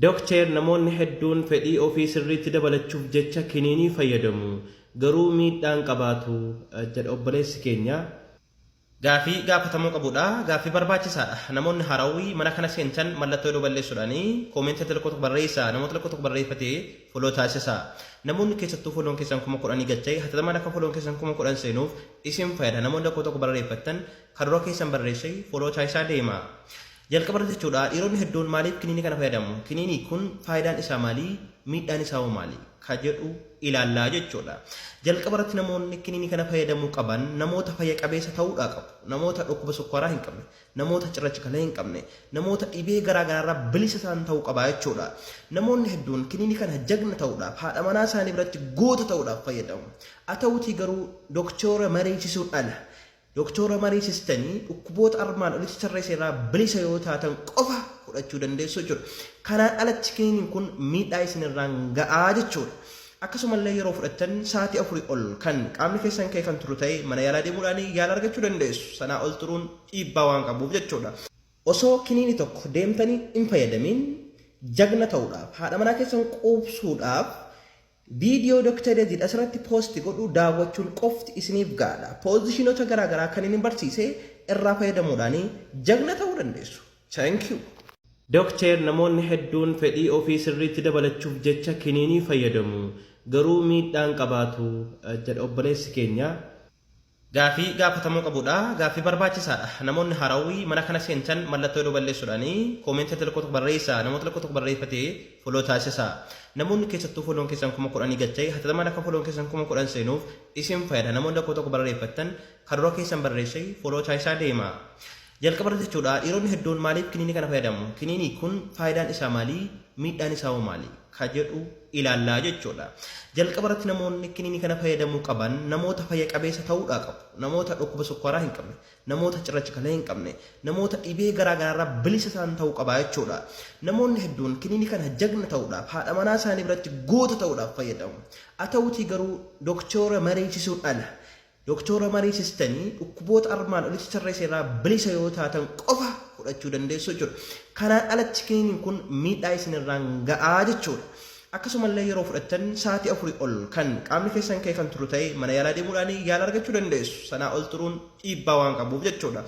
Dookter namoonni hedduun fedhii ofii sirriitti dabalachuuf jecha kiniinii fayyadamu. Garuu miidhaan qabaatu jedha obboleessi keenya. Gaafii gaafatamuu qabudha. Gaafii barbaachisaadha. Namoonni haarawii mana kana seentan mallattoo yeroo balleessuudhaani koomentii tokko barreessaa. Namoota tokko barreeffatee foloo taasisaa. Namoonni keessattuu foloon keessan 10,000 gachay hatta mana akka foloon keessan 10,000 seenuuf isin fayyada. Namoonni tokko barreeffatan karoora keessan barreessee foloo taasisaa deema. Jalqaba jechuudha dhiironni hedduun maaliif kiniinii kana fayyadamu? Kiniinii kun faayidaan isaa maali? Miidhaan isaa hoo maali? Ka jedhu ilaallaa jechuudha. Jalqaba irratti namoonni kiniinii kana fayyadamuu qaban namoota fayya qabeessa ta'uudhaa qabu. Namoota dhukkuba sukkaaraa hin qabne, namoota cirracha kalee hin qabne, namoota dhibee garaa garaarraa bilisa ta'an ta'uu qaba jechuudha. Namoonni hedduun kiniinii kana jagna ta'uudhaaf haadha manaa isaanii biratti goota ta'uudhaaf fayyadamu. Haa ta'uutii garuu dooktora mariisisuudhaan Dooktora mariisistanii dhukkuboota armaan olitti tarreesseerraa bilisa yoo taatan qofa fudhachuu dandeessu jechuudha. Kanaan alatti kiniiniin kun miidhaa isinirraan ga'aa jechuudha. Akkasumallee yeroo fudhattan sa'aatii 4 ol kan qaamni keessan ka'e kan turu ta'e mana yaalaa deemuudhaan yaala argachuu dandeessu. Sanaa ol turuun dhiibbaa waan qabuuf jechuudha. Osoo kiniinii tokko deemtanii hin fayyadamin jagna ta'uudhaaf haadha manaa keessan quubsuudhaaf Video Dr. Dezid asirratti post godhu daawwachuun qofti isiniif gaadha. Poozishiinota garaa garaa kan inni barsiise irraa fayyadamuudhaan jagna ta'uu dandeessu. Thank you. Dookter namoonni hedduun fedhii ofii sirriitti dabalachuuf jecha kiniinii fayyadamu. Garuu miidhaan qabaatu jedha obboleessi keenya. Gaafii gaafatamuu qabudha. Gaafii barbaachisaadha. Namoonni haarawii mana kana seentan mallattoo yeroo balleessuudhaani koomentii tokko barreessaa. Namoota tokko barreeffatee foloo taasisaa. Namoonni keessattuu foloon keessan 10,000 gachay hatta mana akka foloon keessan 10,000 seenuuf isin fayyada. Namoonni tokko barreeffatan karoora keessan barreessee foloo taasisaa deema. Jalqaba jechuudha dhiironni hedduun maaliif kiniinii kana fayyadamu? Kiniinii kun faayidaan isaa maali? Miidhaan isaa hoo maali? Ka jedhu ilaallaa jechuudha. Jalqaba irratti namoonni kiniinii kana fayyadamuu qaban namoota fayya qabeessa ta'uudhaa qabu. Namoota dhukkuba sukkaaraa hin qabne, namoota cirracha kalee hin qabne, namoota dhibee garaa garaarraa bilisa ta'an ta'uu qaba jechuudha. Namoonni hedduun kiniinii kana jagna ta'uudhaaf haadha manaa isaanii biratti goota ta'uudhaaf fayyadamu. Haa ta'uutii garuu dooktora mariisisuudhaan Dooktora mariisistanii dhukkuboota armaan olitti tarreesseerraa bilisa yoo taatan qofa fudhachuu dandeessu jechuudha. Kanaan alatti kiniiniin kun miidhaa isinirraan ga'aa jechuudha. Akkasumallee yeroo fudhattan sa'aatii 4 ol kan qaamni keessan ka'e kan turu ta'e mana yaalaa deemuudhaan yaala argachuu dandeessu. Sanaa ol turuun dhiibbaa waan qabuuf jechuudha.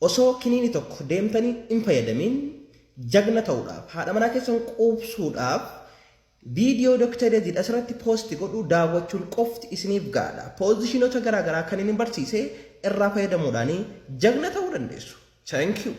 Osoo kiniinii tokko deemtanii hin fayyadamin jagna ta'uudhaaf haadha manaa keessan quubsuudhaaf Video Dr. Dezid asirratti post godhu daawwachuun qofti isiniif gaadha. Poozishiinota garaa garaa kan inni barsiise irraa fayyadamuudhaan jagna ta'uu dandeessu. Thank you.